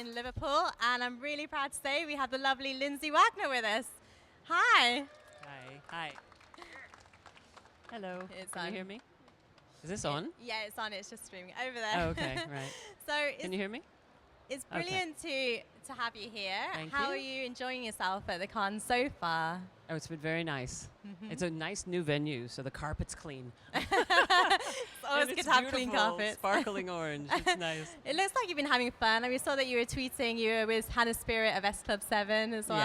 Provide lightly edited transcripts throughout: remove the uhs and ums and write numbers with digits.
in Liverpool, and I'm really proud to say we have the lovely Lindsay Wagner with us. Hi. Hi. Hi. Hello. It's Can on. you hear me? Is this on? Yeah, it's on. It's just streaming over there. Oh, okay. Right. So Can you hear me? it's brilliant to have you here. Thank How you. are you enjoying yourself at the con so far? Oh, it's been very nice. It's a nice new venue, so the carpet's clean. It's always And good it's to have clean beautiful, carpets. sparkling orange. It's nice. It looks like you've been having fun. We saw that you were tweeting you were with Hannah Spirit of S Club 7 as well.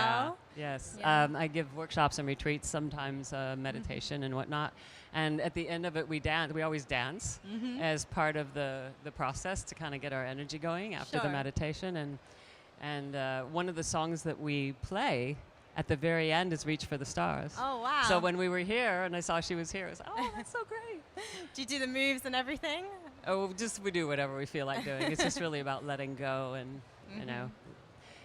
Yeah. Yes. Yeah. I give workshops and retreats, sometimes meditation and whatnot. And at the end of it, we dance. We always dance as part of the process to kind of get our energy going after the Sure. meditation. And one of the songs that we play at the very end is Reach for the Stars. Oh, wow. So when we were here and I saw she was here, I was like, oh, that's so great. Do you do the moves and everything? Oh, just we do whatever we feel like doing. It's just really about letting go and, you know,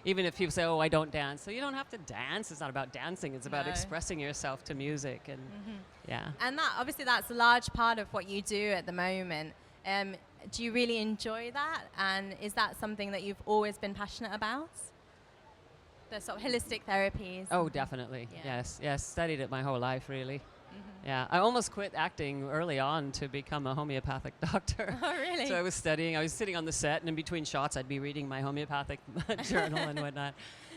even if people say, oh, I don't dance. So you don't have to dance. It's not about dancing. It's about No. expressing yourself to music. And yeah. And that obviously that's a large part of what you do at the moment. Do you really enjoy that? And is that something that you've always been passionate about? The sort of holistic therapies. Oh, definitely. Yeah. Yes. Studied it my whole life, really. Yeah. I almost quit acting early on to become a homeopathic doctor. Oh, really? So I was studying. I was sitting on the set, and in between shots, I'd be reading my homeopathic journal and whatnot.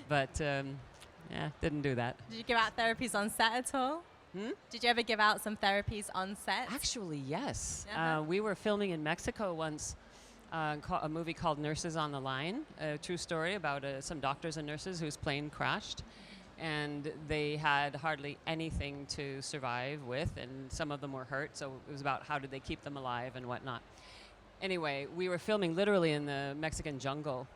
But yeah, didn't do that. Did you give out therapies on set at all? Did you ever give out some therapies on set? Actually, yes. Uh-huh. We were filming in Mexico once a movie called Nurses on the Line, a true story about some doctors and nurses whose plane crashed. And they had hardly anything to survive with, and some of them were hurt. So it was about how did they keep them alive and whatnot. Anyway, we were filming literally in the Mexican jungle.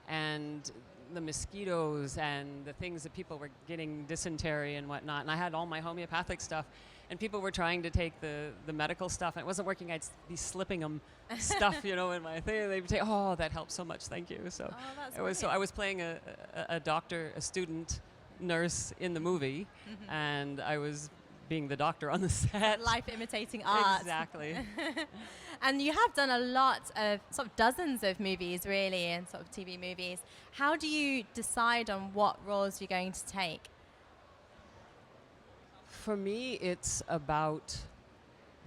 And the mosquitoes and the things that people were getting dysentery and whatnot. And I had all my homeopathic stuff. And people were trying to take the medical stuff, and it wasn't working. I'd be slipping them stuff, you know, in my thing. They'd say, "Oh, that helps so much, thank you." So that's it was. So I was playing a doctor, a student nurse in the movie, and I was being the doctor on the set. Life imitating art. Exactly. And you have done a lot of sort of dozens of movies, really, and sort of TV movies. How do you decide on what roles you're going to take? For me, it's about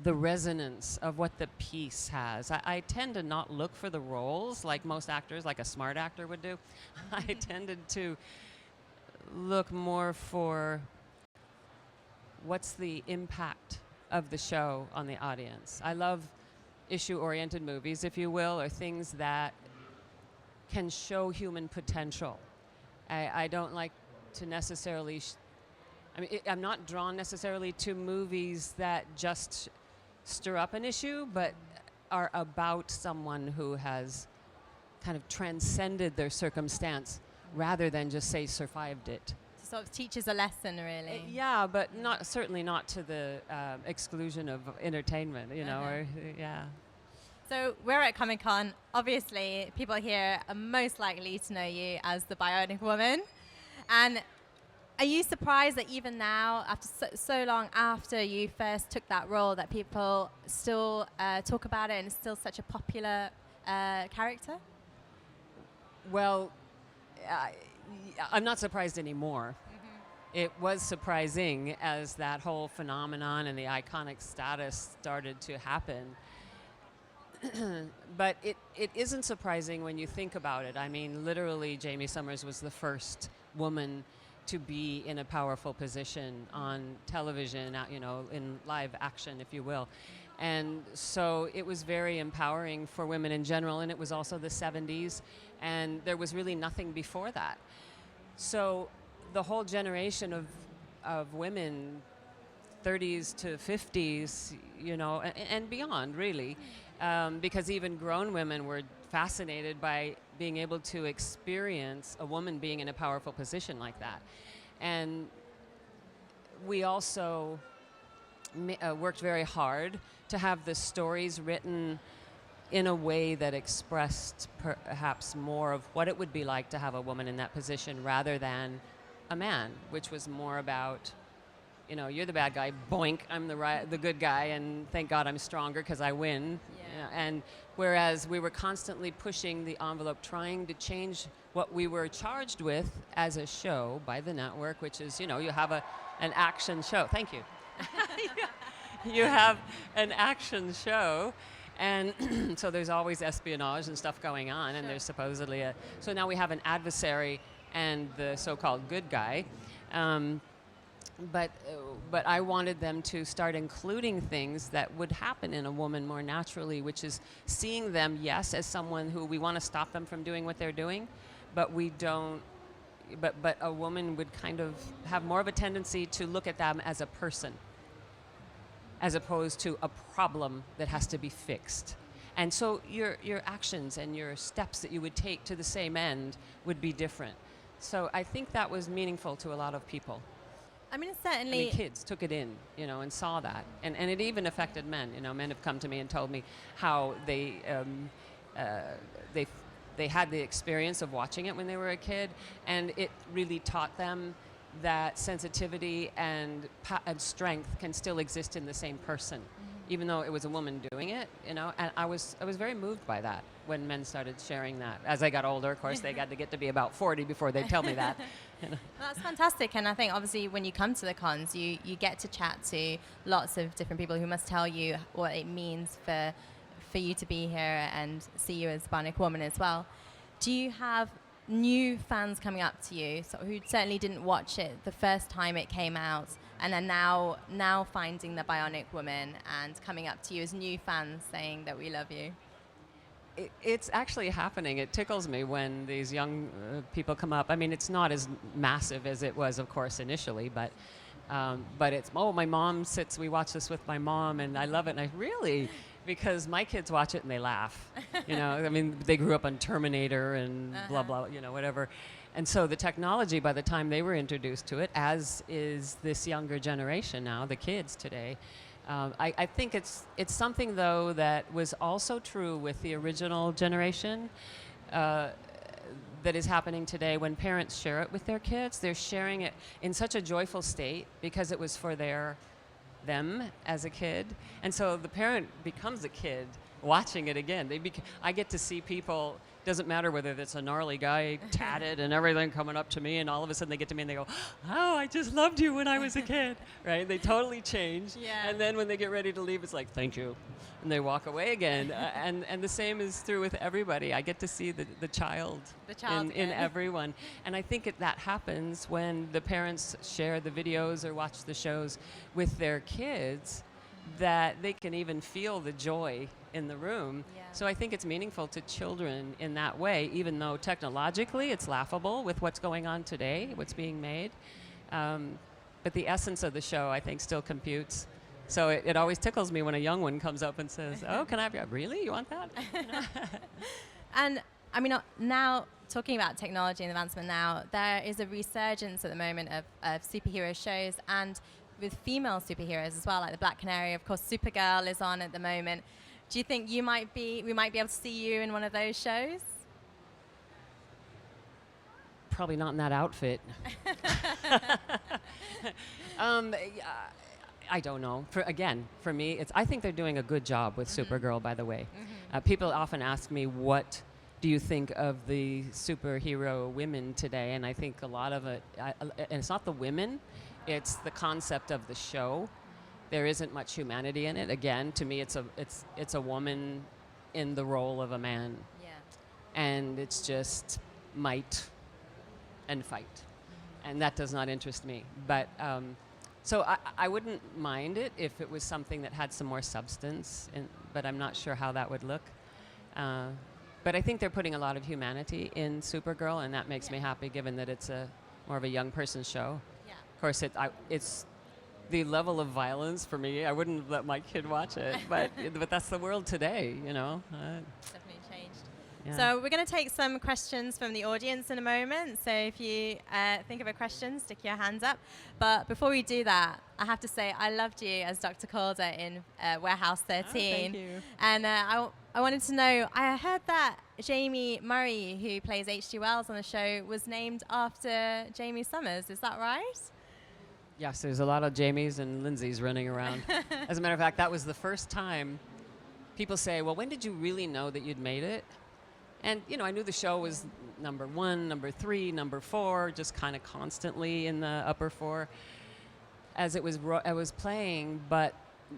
the resonance of what the piece has. I tend to not look for the roles like most actors, like a smart actor would do. I tended to look more for what's the impact of the show on the audience. I love issue-oriented movies, if you will, or things that can show human potential. I don't like to necessarily... I'm not drawn necessarily to movies that just stir up an issue, but are about someone who has kind of transcended their circumstance rather than just say survived it. Sort of teaches a lesson, really. Yeah, but certainly not to the exclusion of entertainment, you know, or yeah. So we're at Comic-Con. Obviously, people here are most likely to know you as the Bionic Woman. And are you surprised that even now, after so long after you first took that role, that people still talk about it and it's still such a popular character? Well, I'm not surprised anymore. It was surprising as that whole phenomenon and the iconic status started to happen. But it isn't surprising when you think about it. I mean, literally, Jamie Summers was the first woman to be in a powerful position on television, you know, in live action, if you will. And so it was very empowering for women in general, and it was also the 70s, and there was really nothing before that. So the whole generation of women, 30s to 50s, you know, and beyond, really, because even grown women were fascinated by being able to experience a woman being in a powerful position like that. And we also worked very hard to have the stories written in a way that expressed perhaps more of what it would be like to have a woman in that position rather than a man, which was more about you know, you're the bad guy, boink, I'm the good guy, and thank God I'm stronger because I win. Yeah. You know, and whereas we were constantly pushing the envelope, trying to change what we were charged with as a show by the network, which is, you know, you have an action show. Thank you. You have an action show, and so there's always espionage and stuff going on, and there's supposedly so now we have an adversary and the so-called good guy. But I wanted them to start including things that would happen in a woman more naturally, which is seeing them, yes, as someone who we want to stop them from doing what they're doing, but we don't. But a woman would kind of have more of a tendency to look at them as a person, as opposed to a problem that has to be fixed. And so your actions and your steps that you would take to the same end would be different. So I think that was meaningful to a lot of people. I mean, certainly. Kids took it in, you know, and saw that. And it even affected men. You know, men have come to me and told me how they had the experience of watching it when they were a kid, and it really taught them that sensitivity and strength can still exist in the same person, even though it was a woman doing it, you know. And I was very moved by that when men started sharing that. As I got older, of course, they got to get to be about 40 before they'd tell me that. You know. Well, that's fantastic, and I think obviously when you come to the cons, you get to chat to lots of different people who must tell you what it means for you to be here and see you as a Bionic woman as well. Do you have new fans coming up to you who certainly didn't watch it the first time it came out, and are now finding the Bionic woman and coming up to you as new fans saying that we love you? It's actually happening. It tickles me when these young people come up. I mean, it's not as massive as it was, of course, initially, but it's, oh, my mom sits, we watch this with my mom, and I love it. And I really, because my kids watch it and they laugh. You know, I mean, they grew up on Terminator and blah, blah, you know, whatever. And so the technology, by the time they were introduced to it, as is this younger generation now, the kids today, I think it's something, though, that was also true with the original generation that is happening today. When parents share it with their kids, they're sharing it in such a joyful state because it was for them as a kid. And so the parent becomes a kid watching it again. I get to see people, doesn't matter whether it's a gnarly guy, tatted and everything, coming up to me, and all of a sudden they get to me and they go, oh, I just loved you when I was a kid, right? They totally change. Yeah. And then when they get ready to leave, it's like, thank you. And they walk away again. And the same is true with everybody. I get to see the child in everyone. And I think that happens when the parents share the videos or watch the shows with their kids, that they can even feel the joy in the room. Yeah. So I think it's meaningful to children in that way, even though technologically it's laughable with what's going on today, what's being made. But the essence of the show, I think, still computes. So it always tickles me when a young one comes up and says, oh, can I have you? Really? You want that? And I mean, now talking about technology and advancement now, there is a resurgence at the moment of superhero shows, and with female superheroes as well, like the Black Canary. Of course, Supergirl is on at the moment. Do you think we might be able to see you in one of those shows? Probably not in that outfit. I don't know. For me, I think they're doing a good job with Supergirl, by the way. People often ask me, what do you think of the superhero women today? And I think a lot of it, and it's not the women, it's the concept of the show. There isn't much humanity in it. Again, to me, it's a woman in the role of a man. Yeah. And it's just might and fight. And that does not interest me. But so I wouldn't mind it if it was something that had some more substance, but I'm not sure how that would look. But I think they're putting a lot of humanity in Supergirl, and that makes me happy, given that it's more of a young person's show. Yeah. Of course, it's the level of violence for me. I wouldn't let my kid watch it, but that's the world today, you know. Definitely changed. Yeah. So we're going to take some questions from the audience in a moment. So if you think of a question, stick your hands up. But before we do that, I have to say I loved you as Dr. Calder in Warehouse 13. Oh, thank you. And I wanted to know, I heard that Jamie Murray, who plays H.G. Wells on the show, was named after Jamie Summers. Is that right? Yes, there's a lot of Jamies and Lindsays running around. As a matter of fact, that was the first time people say, well, when did you really know that you'd made it? And, you know, I knew the show was number 1, number 3, number 4, just kind of constantly in the upper 4 as it was I was playing. But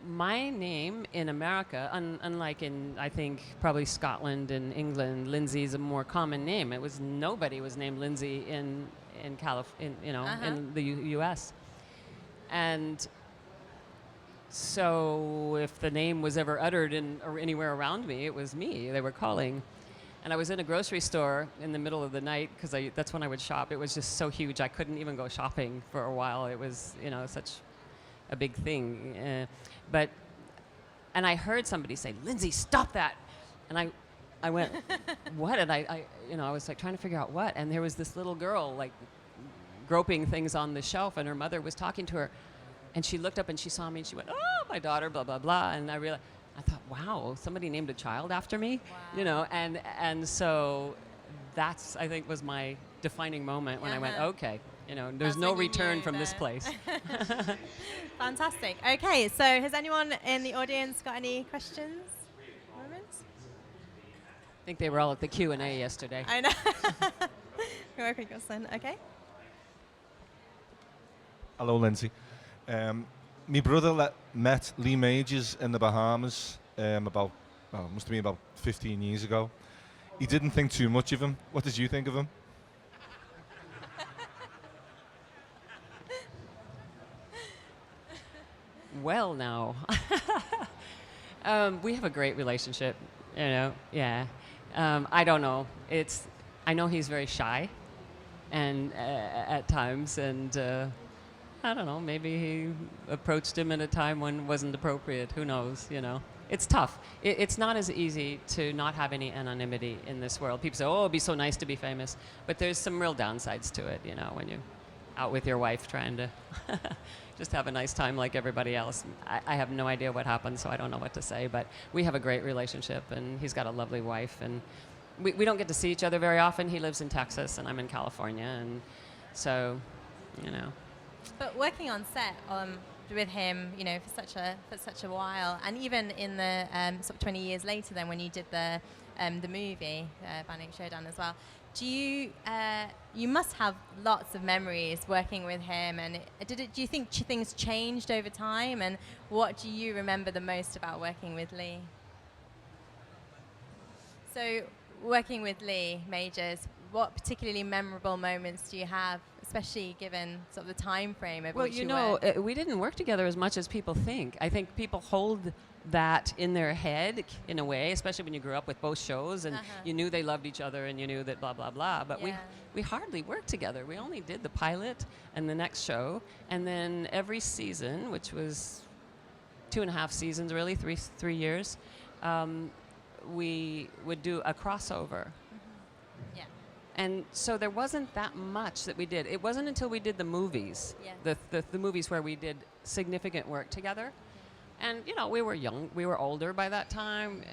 my name in America, unlike in, I think, probably Scotland and England, Lindsay's a more common name. Nobody was named Lindsay in in the U.S. And so if the name was ever uttered or anywhere around me, it was me they were calling. And I was in a grocery store in the middle of the night because that's when I would shop. It was just so huge I couldn't even go shopping for a while. It was, you know, such a big thing. And I heard somebody say, "Lindsay, stop that!" And I went, "What?" And I was like trying to figure out what. And there was this little girl like groping things on the shelf, and her mother was talking to her. And she looked up and she saw me and she went, "Oh, my daughter, blah, blah, blah." And I thought, wow, somebody named a child after me, you know, and so that's, I think, was my defining moment when I went, okay, you know, there's no return from this place. Fantastic. Okay, so has anyone in the audience got any questions? Moments? I think they were all at the Q&A yesterday. I know. You're welcome, Gosselin. Okay. Hello, Lindsay. My brother met Lee Majors in the Bahamas must have been about 15 years ago. He didn't think too much of him. What did you think of him? Well, now, we have a great relationship, you know, yeah. I don't know. I know he's very shy and at times, and I don't know, maybe he approached him at a time when it wasn't appropriate. Who knows, you know? It's tough. It's not as easy to not have any anonymity in this world. People say, oh, it'd be so nice to be famous. But there's some real downsides to it, you know, when you're out with your wife trying to just have a nice time like everybody else. I have no idea what happened, so I don't know what to say. But we have a great relationship, and he's got a lovely wife. And we don't get to see each other very often. He lives in Texas, and I'm in California. And so, you know. But working on set with him, you know, for such a while, and even in the sort of 20 years later, then when you did the movie Bionic Showdown as well, do you must have lots of memories working with him? And do you think things changed over time? And what do you remember the most about working with Lee? So, working with Lee Majors, what particularly memorable moments do you have, especially given sort of the time frame of which you worked? Well, we didn't work together as much as people think. I think people hold that in their head in a way, especially when you grew up with both shows and you knew they loved each other and you knew that blah, blah, blah. But we hardly worked together. We only did the pilot and the next show. And then every season, which was 2.5 seasons really, three years, we would do a crossover. Yeah. And so there wasn't that much that we did. It wasn't until we did the movies, the movies where we did significant work together. And, you know, we were young. We were older by that time.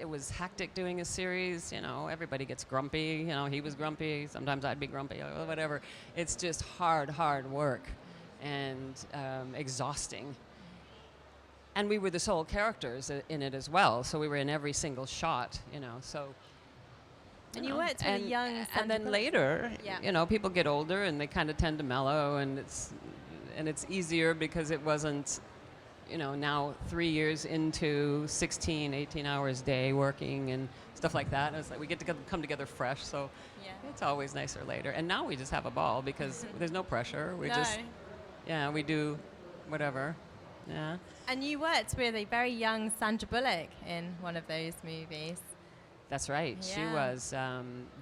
It was hectic doing a series. You know, everybody gets grumpy. You know, he was grumpy. Sometimes I'd be grumpy or whatever. It's just hard work and exhausting. And we were the sole characters in it as well. So we were in every single shot, you know, so... And you worked with a young Sandra and then Bullock. later, you know, people get older and they kind of tend to mellow, and it's easier because it wasn't, you know, now 3 years into 16, 18 hours a day working and stuff like that. And it's like we get to come together fresh, so it's always nicer later. And now we just have a ball because there's no pressure. We we do whatever. Yeah. And you worked with a very young Sandra Bullock in one of those movies. That's right. Yeah. She was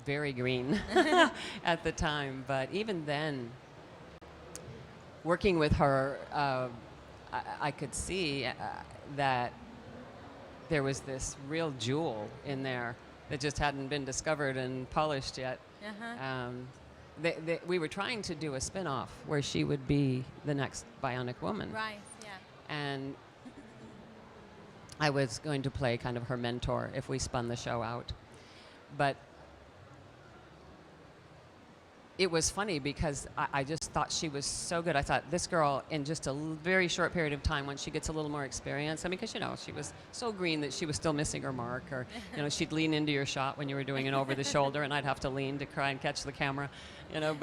very green at the time. But even then, working with her, I could see that there was this real jewel in there that just hadn't been discovered and polished yet. We were trying to do a spin-off where she would be the next Bionic Woman. Right, yeah. And I was going to play kind of her mentor if we spun the show out. But it was funny because I just thought she was so good. I thought this girl, in just a very short period of time, when she gets a little more experience, I mean, because, you know, she was so green that she was still missing her mark, or, you know, she'd lean into your shot when you were doing an over the shoulder, and I'd have to lean to try and catch the camera, you know,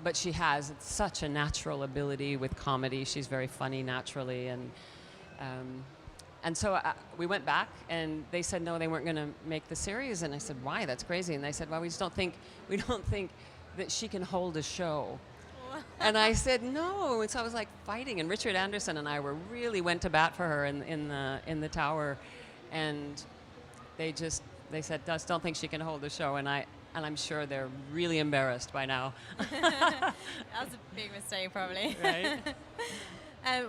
but she has such a natural ability with comedy. She's very funny naturally, and so we went back, and they said no, they weren't going to make the series. And I said, why? That's crazy. And they said, well, we don't think that she can hold a show. And I said, no. And so I was like fighting. And Richard Anderson and I really went to bat for her in the tower, and they said, just don't think she can hold a show. And I'm sure they're really embarrassed by now. That was a big mistake, probably. Right.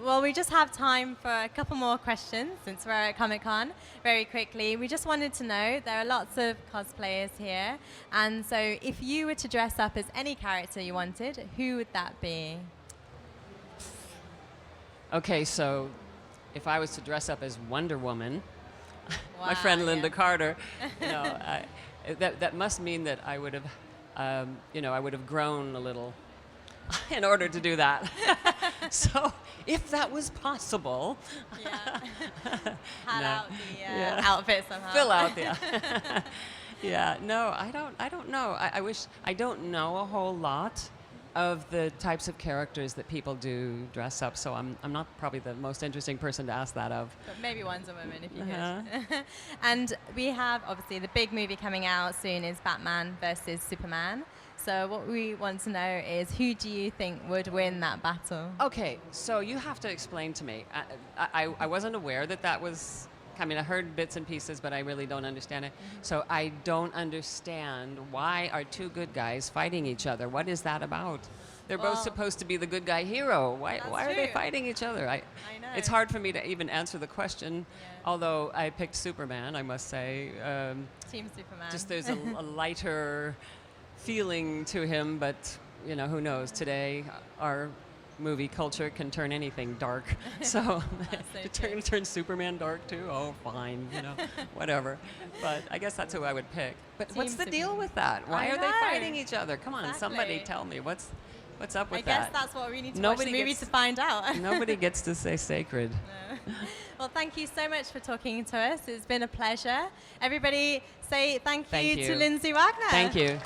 Well, we just have time for a couple more questions since we're at Comic-Con. Very quickly, we just wanted to know, there are lots of cosplayers here, and so if you were to dress up as any character you wanted, who would that be? Okay, so if I was to dress up as Wonder Woman, Wow, my friend Linda yeah. Carter, you know, that must mean that I would have, you know, I would have grown a little in order to do that. So if that was possible, Yeah. Had No. out the Yeah. outfit somehow. fill out the. Yeah, no, I don't know. I don't know a whole lot of the types of characters that people do dress up, so I'm not probably the most interesting person to ask that of. But maybe Wonder Woman if you Uh-huh. could. And we have, obviously, the big movie coming out soon is Batman versus Superman. So what we want to know is, who do you think would win that battle? Okay, so you have to explain to me. I wasn't aware that was. I mean, I heard bits and pieces, but I really don't understand it. So I don't understand, why are two good guys fighting each other? What is that about? They're both Well, supposed to be the good guy hero. Why that's are they true. fighting each other? I know. It's hard for me to even answer the question, Yeah. although I picked Superman, I must say. Team Superman. Just there's a lighter feeling to him, but, you know, who knows? Today, our movie culture can turn anything dark. So That's to so turn Superman dark too? Oh, fine, you know, whatever. But I guess that's who I would pick. But what's Team the deal Superman. with that? Why I are they know. fighting each other? Come on, somebody Exactly. tell me. What's up with I guess that? that's what we need to Nobody watch the movie gets- to find out. Nobody gets to say sacred. No. Well, thank you so much for talking to us. It's been a pleasure. Everybody say thank Thank you you. to Lindsay Wagner. Thank you.